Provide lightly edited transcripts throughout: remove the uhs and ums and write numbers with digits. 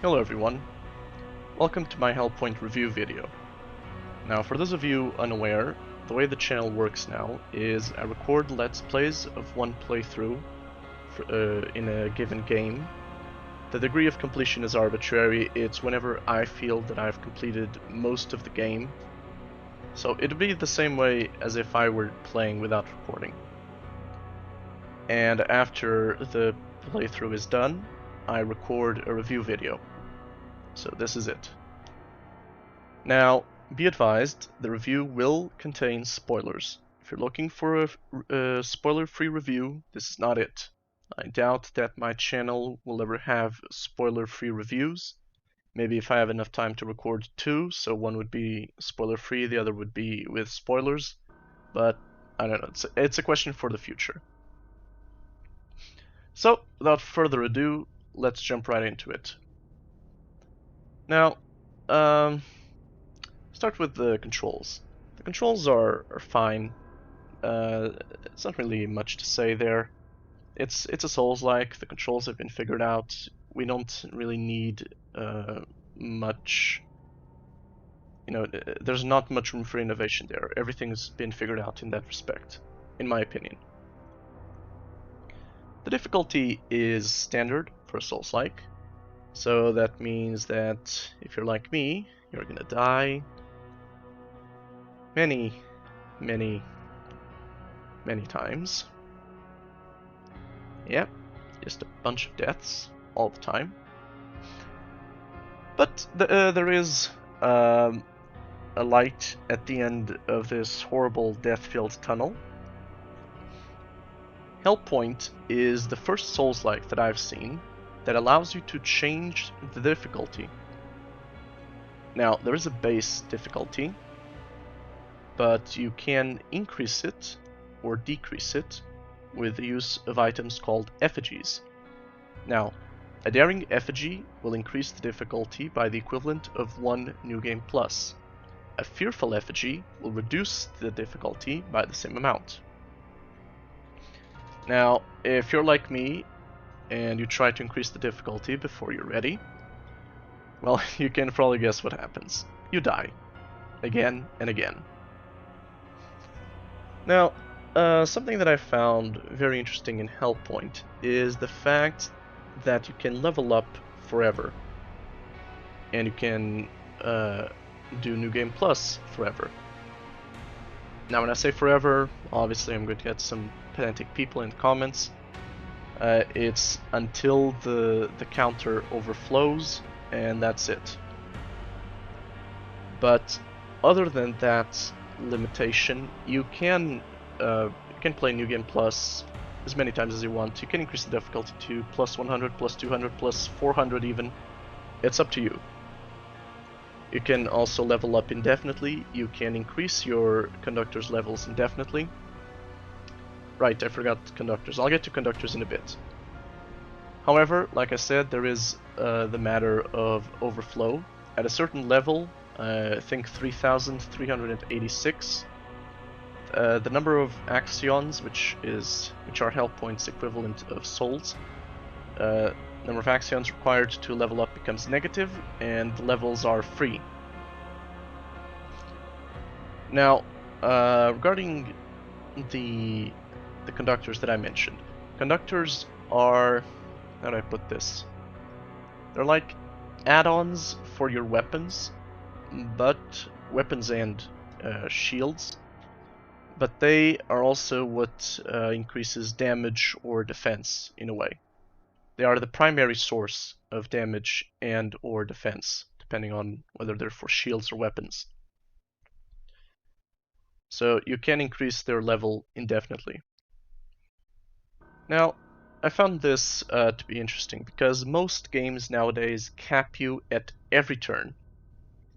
Hello everyone, welcome to my Hellpoint review video. Now for those of you unaware, the way the channel works now is I record let's plays of one playthrough in a given game. The degree of completion is arbitrary, it's whenever I feel that I've completed most of the game. So it'd be the same way as if I were playing without recording. And after the playthrough is done, I record a review video. So this is it. Now, be advised, the review will contain spoilers. If you're looking for a spoiler-free review, this is not it. I doubt that my channel will ever have spoiler-free reviews. Maybe if I have enough time to record two, so one would be spoiler-free, the other would be with spoilers. But, I don't know, it's a question for the future. So, without further ado, let's jump right into it. Now, start with the controls. The controls are fine. It's not really much to say there. It's a Souls-like. The controls have been figured out. We don't really need much. You know, there's not much room for innovation there. Everything's been figured out in that respect, in my opinion. The difficulty is standard for a Souls-like. So that means that if you're like me, you're gonna die many times. Yep, just a bunch of deaths all the time. But there is a light at the end of this horrible death-filled tunnel. Hellpoint is the first Souls-like that I've seen that allows you to change the difficulty. Now, there is a base difficulty, but you can increase it or decrease it with the use of items called effigies. Now, a daring effigy will increase the difficulty by the equivalent of 1 New Game Plus. A fearful effigy will reduce the difficulty by the same amount. Now, if you're like me and you try to increase the difficulty before you're ready, well, you can probably guess what happens. You die. Again and again. Now, something that I found very interesting in Hellpoint is the fact that you can level up forever. And you can do New Game Plus forever. Now when I say forever, obviously I'm going to get some pedantic people in the comments. It's until the counter overflows, and that's it. But other than that limitation, you can play New Game Plus as many times as you want. You can increase the difficulty to plus 100, plus 200, plus 400 even. It's up to you. You can also level up indefinitely. You can increase your conductors levels indefinitely. Right, I forgot conductors. I'll get to conductors in a bit. However, like I said, there is the matter of overflow. At a certain level, I think 3,386, the number of axions, which are Hellpoint's equivalent of souls, number of axions required to level up becomes negative, and the levels are free. Now, regarding the conductors that I mentioned, conductors are, how do I put this? They're like add-ons for your weapons, but weapons and shields. But they are also what increases damage or defense in a way. They are the primary source of damage and or defense, depending on whether they're for shields or weapons. So you can increase their level indefinitely. Now, I found this to be interesting because most games nowadays cap you at every turn.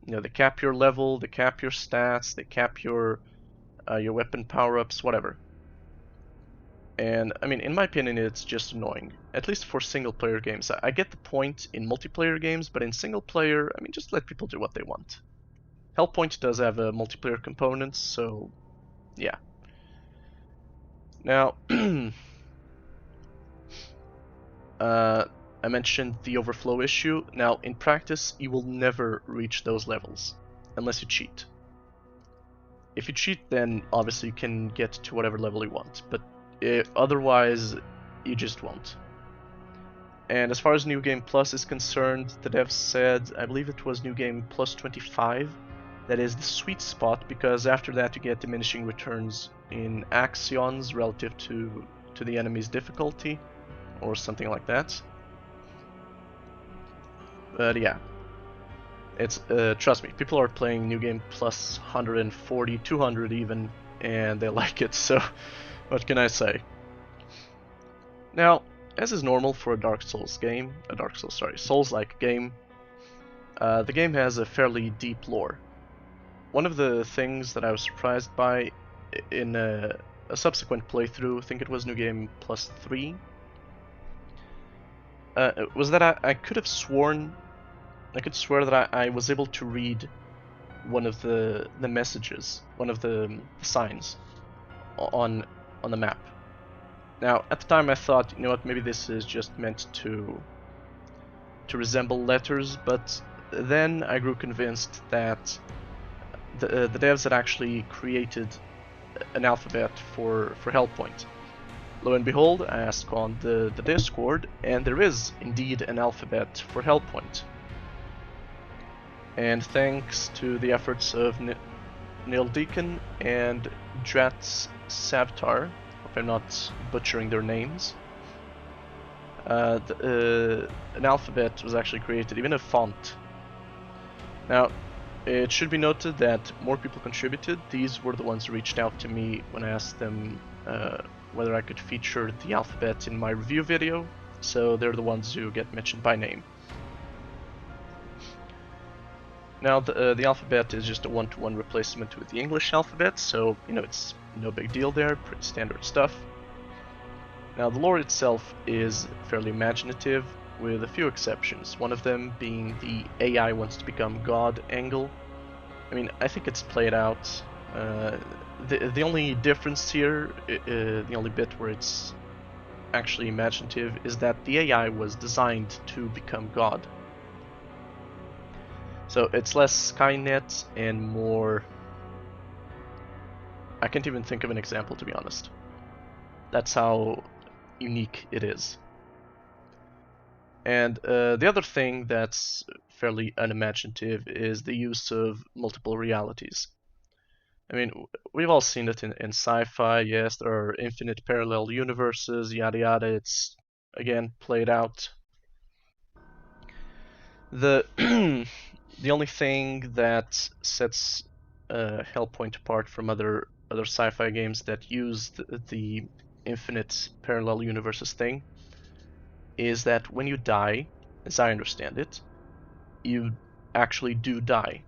You know, they cap your level, they cap your stats, they cap your weapon power-ups, whatever. And, I mean, in my opinion, it's just annoying. At least for single-player games. I get the point in multiplayer games, but in single-player, I mean, just let people do what they want. Hellpoint does have a multiplayer component, so, yeah. Now, I mentioned the overflow issue. Now, in practice, you will never reach those levels unless you cheat. If you cheat, then obviously you can get to whatever level you want, but otherwise, you just won't. And as far as New Game Plus is concerned, the devs said, I believe it was New Game Plus 25, that is the sweet spot, because after that you get diminishing returns in axions relative to the enemy's difficulty, or something like that. But yeah, it's trust me, people are playing New Game Plus 140, 200 even, and they like it, so what can I say? Now, as is normal for a Souls-like game, the game has a fairly deep lore. One of the things that I was surprised by in a subsequent playthrough, I think it was New Game Plus 3, was that I could swear that I was able to read one of the messages, one of the signs on the map. Now, at the time I thought, you know what, maybe this is just meant to resemble letters, but then I grew convinced that the devs had actually created an alphabet for Hellpoint. Lo and behold, I asked on the Discord, and there is indeed an alphabet for Hellpoint. And thanks to the efforts of Neil Deacon and Drats Savtar, hope I'm not butchering their names, an alphabet was actually created, even a font. Now, it should be noted that more people contributed. These were the ones who reached out to me when I asked them whether I could feature the alphabet in my review video, so they're the ones who get mentioned by name. Now, the alphabet is just a one-to-one replacement with the English alphabet, so, you know, it's no big deal there, pretty standard stuff. Now, the lore itself is fairly imaginative, with a few exceptions, one of them being the AI wants to become God angle. I mean, I think it's played out. The only difference here, the only bit where it's actually imaginative, is that the AI was designed to become God. So it's less Skynet and more... I can't even think of an example, to be honest. That's how unique it is. And the other thing that's fairly unimaginative is the use of multiple realities. I mean, we've all seen it in sci-fi. Yes, there are infinite parallel universes, yada yada. It's, again, played out. The the only thing that sets Hellpoint apart from other sci-fi games that use the infinite parallel universes thing is that when you die, as I understand it, you actually do die.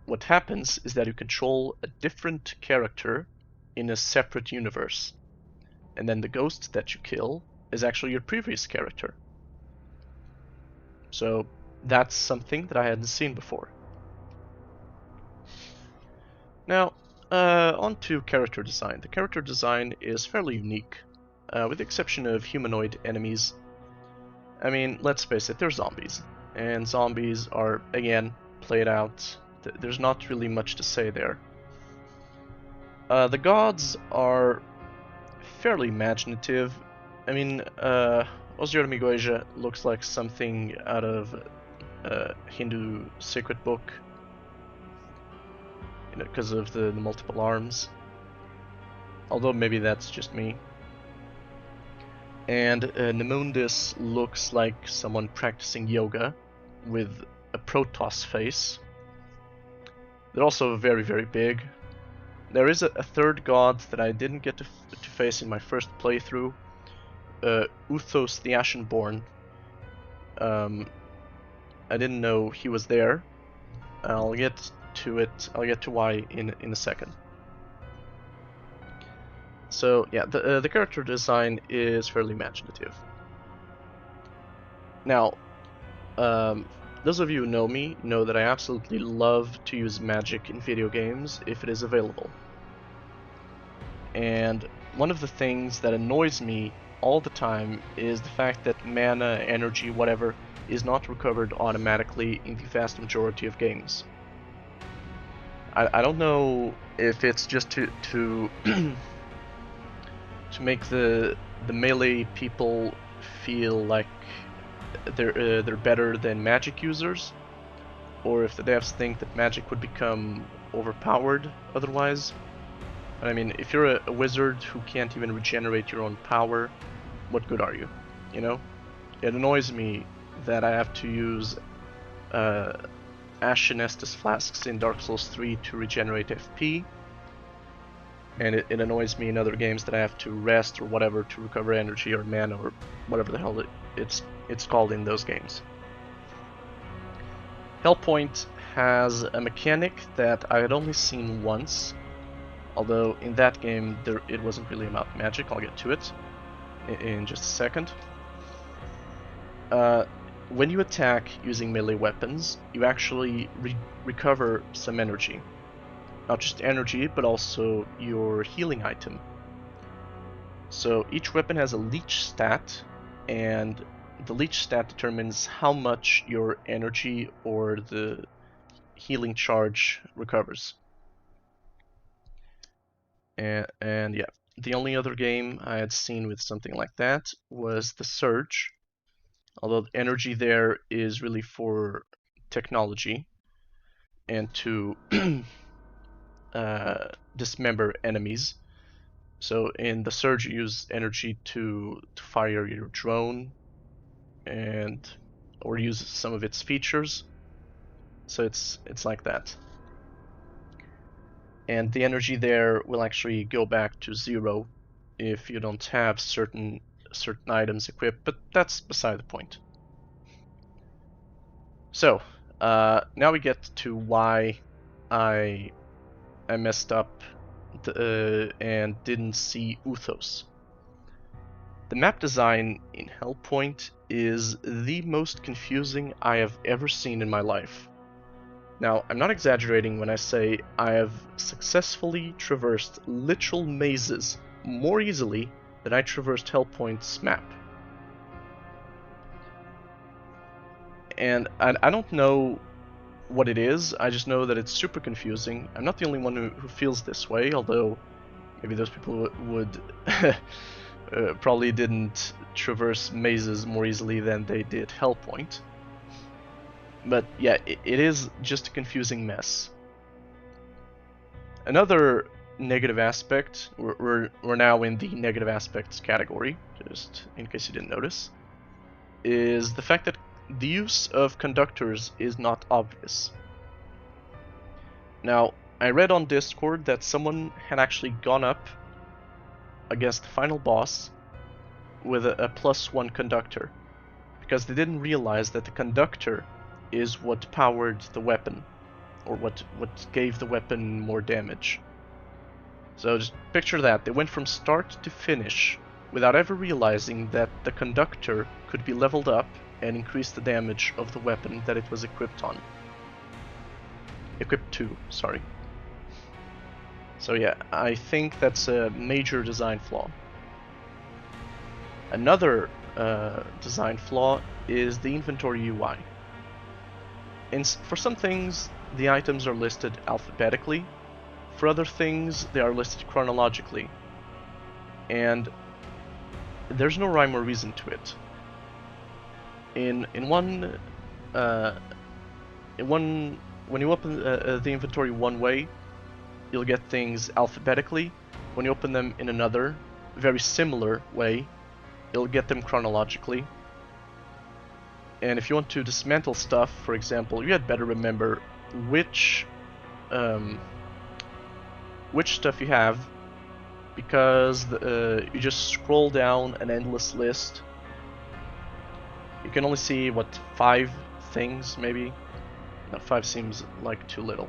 What happens is that you control a different character in a separate universe, and then the ghost that you kill is actually your previous character. So that's something that I hadn't seen before. Now, on to character design. The character design is fairly unique, with the exception of humanoid enemies. I mean, let's face it, they're zombies, and zombies are, again, played out. There's not really much to say there. The gods are fairly imaginative. I mean, Osior Migoja looks like something out of a Hindu sacred book, you know, because of the multiple arms. Although maybe that's just me. And Nemundis looks like someone practicing yoga with a Protoss face. They're also very, very big. There is a third god that I didn't get to face in my first playthrough, Uthos the Ashenborn. I didn't know he was there. I'll get to it. I'll get to why in a second. So yeah, the character design is fairly imaginative. Now, those of you who know me know that I absolutely love to use magic in video games if it is available. And one of the things that annoys me all the time is the fact that mana, energy, whatever, is not recovered automatically in the vast majority of games. I don't know if it's just to to make the melee people feel like they're better than magic users, or if the devs think that magic would become overpowered otherwise. But I mean, if you're a wizard who can't even regenerate your own power, what good are you? You know? It annoys me that I have to use Ashen Estus flasks in Dark Souls 3 to regenerate FP, and it annoys me in other games that I have to rest or whatever to recover energy or mana or whatever the hell it's called in those games. Hellpoint has a mechanic that I had only seen once, although in that game it wasn't really about magic. I'll get to it in just a second. When you attack using melee weapons, you actually recover some energy. Not just energy, but also your healing item. So each weapon has a leech stat, and the leech stat determines how much your energy or the healing charge recovers. And yeah, the only other game I had seen with something like that was the Surge. Although energy there is really for technology and to dismember enemies. So in the Surge you use energy to fire your drone or use some of its features. So it's like that. And the energy there will actually go back to 0 if you don't have certain items equipped, but that's beside the point. So, now we get to why I messed up and didn't see Uthos. The map design in Hellpoint is the most confusing I have ever seen in my life. Now, I'm not exaggerating when I say I have successfully traversed literal mazes more easily than I traversed Hellpoint's map. And I don't know what it is, I just know that it's super confusing. I'm not the only one who feels this way, although maybe those people would probably didn't traverse mazes more easily than they did Hellpoint. But yeah, it is just a confusing mess. Another negative aspect, we're now in the negative aspects category, just in case you didn't notice, is the fact that the use of conductors is not obvious. Now, I read on Discord that someone had actually gone up against the final boss with a +1 conductor, because they didn't realize that the conductor is what powered the weapon, or what gave the weapon more damage. So just picture that, they went from start to finish without ever realizing that the conductor could be leveled up and increase the damage of the weapon that it was equipped on. Equipped to, sorry. So yeah, I think that's a major design flaw. Another design flaw is the inventory UI. For some things, the items are listed alphabetically. For other things, they are listed chronologically. And there's no rhyme or reason to it. In one, when you open the inventory one way, you'll get things alphabetically. When you open them in another, very similar way, you'll get them chronologically. And if you want to dismantle stuff, for example, you had better remember which stuff you have, because you just scroll down an endless list. You can only see, what, 5 things, maybe? No, 5 seems like too little.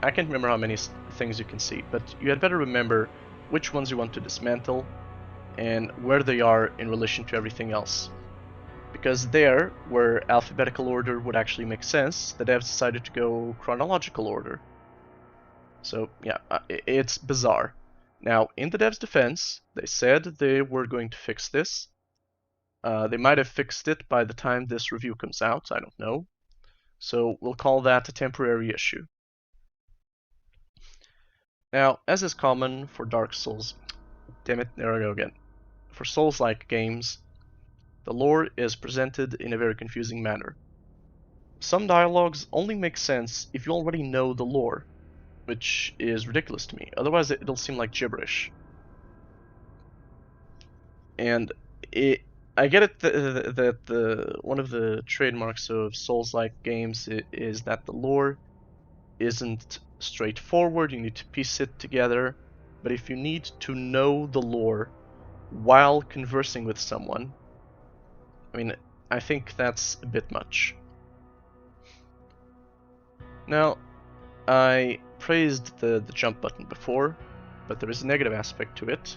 I can't remember how many things you can see, but you had better remember which ones you want to dismantle and where they are in relation to everything else. Because there, where alphabetical order would actually make sense, the devs decided to go chronological order. So yeah, it's bizarre. Now, in the devs' defense, they said they were going to fix this. They might have fixed it by the time this review comes out, I don't know. So we'll call that a temporary issue. Now, as is common for Dark Souls, damn it, there I go again. For Souls-like games, the lore is presented in a very confusing manner. Some dialogues only make sense if you already know the lore, which is ridiculous to me. Otherwise, it'll seem like gibberish. And I get it that one of the trademarks of Souls-like games is that the lore isn't straightforward. You need to piece it together. But if you need to know the lore while conversing with someone, I mean, I think that's a bit much. Now, I praised the jump button before, but there is a negative aspect to it,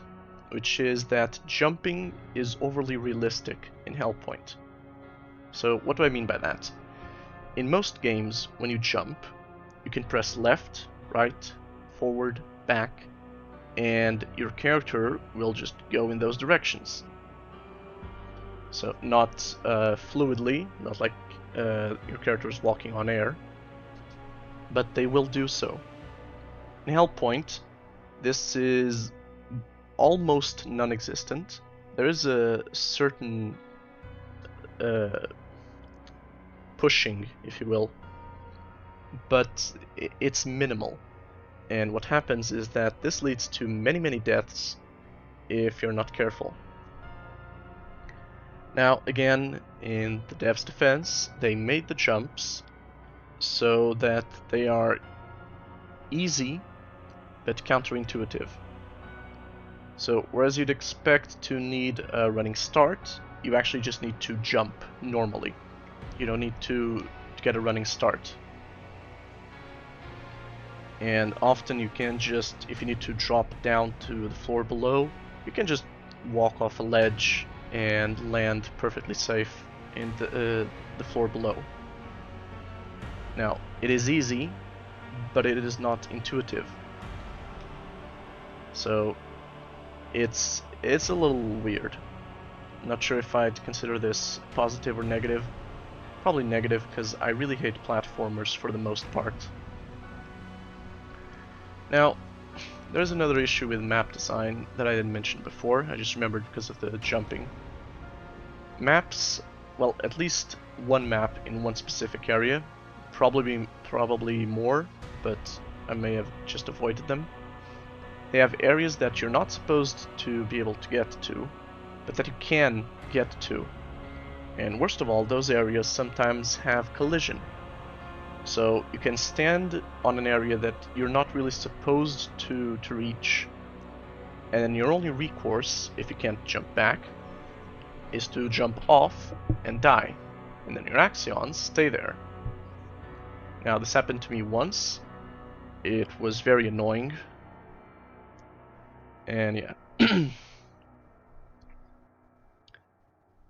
which is that jumping is overly realistic in Hellpoint. So what do I mean by that? In most games, when you jump, you can press left, right, forward, back, and your character will just go in those directions. So not fluidly, not like your character is walking on air, but they will do so. In Hellpoint, this is almost non-existent. There is a certain pushing, if you will, but it's minimal. And what happens is that this leads to many deaths if you're not careful. Now, again, in the devs' defense, they made the jumps so that they are easy but counterintuitive. So, whereas you'd expect to need a running start, you actually just need to jump normally. You don't need to get a running start. And often you can just, if you need to drop down to the floor below, you can just walk off a ledge and land perfectly safe in the floor below. Now, it is easy, but it is not intuitive. So, it's a little weird. Not sure if I'd consider this positive or negative. Probably negative, because I really hate platformers for the most part. Now, there's another issue with map design that I didn't mention before. I just remembered because of the jumping. Maps, well, at least one map in one specific area, probably more, but I may have just avoided them. They have areas that you're not supposed to be able to get to, but that you can get to. And worst of all, those areas sometimes have collision. So you can stand on an area that you're not really supposed to reach, and then your only recourse, if you can't jump back, is to jump off and die, and then your axions stay there. Now, this happened to me once. It was very annoying. And yeah.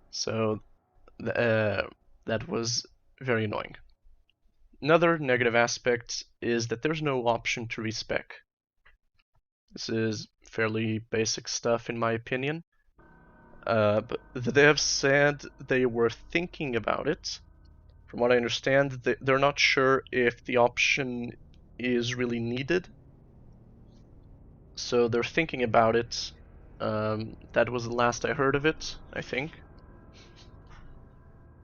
So that was very annoying. Another negative aspect is that there's no option to respec. This is fairly basic stuff in my opinion. But the devs said they were thinking about it. From what I understand, they're not sure if the option is really needed. So they're thinking about it. That was the last I heard of it, I think.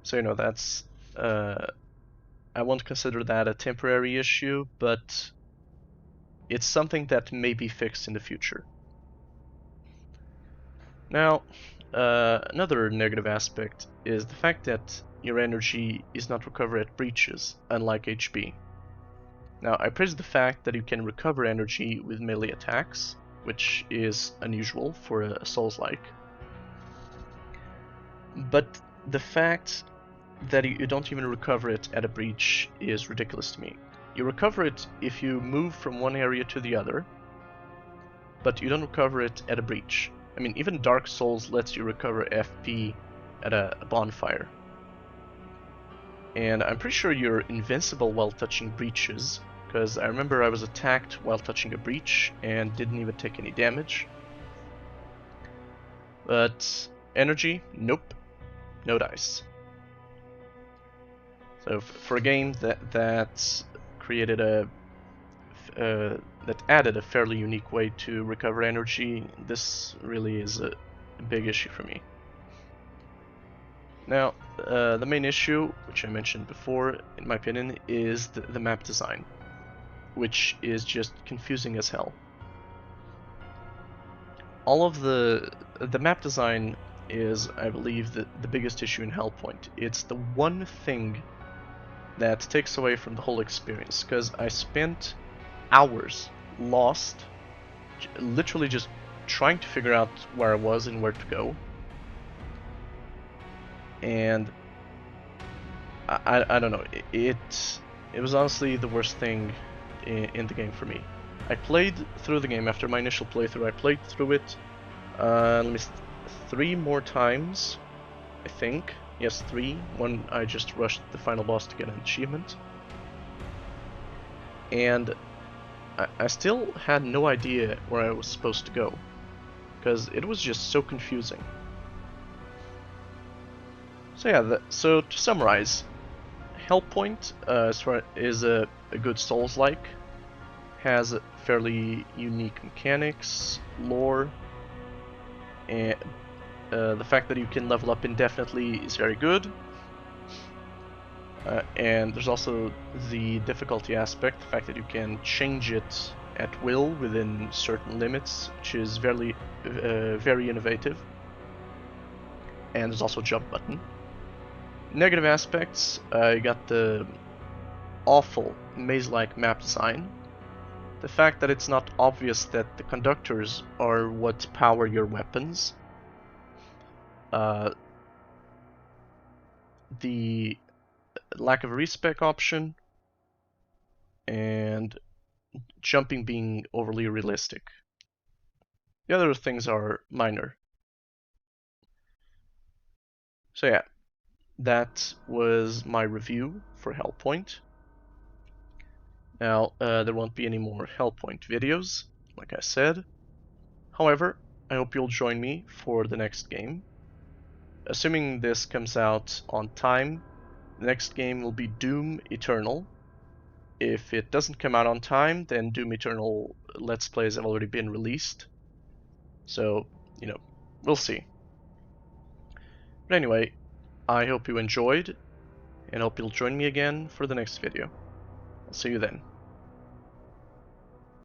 So, you know, that's... I won't consider that a temporary issue, but it's something that may be fixed in the future. Now, another negative aspect is the fact that your energy is not recovered at breaches, unlike HP. Now, I praise the fact that you can recover energy with melee attacks, which is unusual for a Souls-like. But the fact that you don't even recover it at a breach is ridiculous to me. You recover it if you move from one area to the other, but you don't recover it at a breach. I mean, even Dark Souls lets you recover FP at a bonfire. And I'm pretty sure you're invincible while touching breaches, because I remember I was attacked while touching a breach and didn't even take any damage. But energy, nope, no dice. So for a game that created a that added a fairly unique way to recover energy, this really is a big issue for me. Now, the main issue, which I mentioned before, in my opinion, is the map design, which is just confusing as hell. All of the map design is, I believe, the biggest issue in Hellpoint. It's the one thing that takes away from the whole experience, because I spent hours lost, literally just trying to figure out where I was and where to go. And I don't know, it was honestly the worst thing in the game for me. I played through the game after my initial playthrough. I played through it 3 more times, I think. Yes, 3. One, I just rushed the final boss to get an achievement. And I still had no idea where I was supposed to go, because it was just so confusing. So yeah, so to summarize, Hellpoint is a good Souls-like, has fairly unique mechanics, lore, and the fact that you can level up indefinitely is very good. And there's also the difficulty aspect, the fact that you can change it at will within certain limits, which is very innovative. And there's also a jump button. Negative aspects, you got the awful maze-like map design. The fact that it's not obvious that the conductors are what power your weapons. The lack of a respec option, and jumping being overly realistic. The other things are minor. So yeah, that was my review for Hellpoint. Now, there won't be any more Hellpoint videos, like I said. However, I hope you'll join me for the next game. Assuming this comes out on time, the next game will be Doom Eternal. If it doesn't come out on time, then Doom Eternal Let's Plays have already been released. So, you know, we'll see. But anyway, I hope you enjoyed, and hope you'll join me again for the next video. I'll see you then.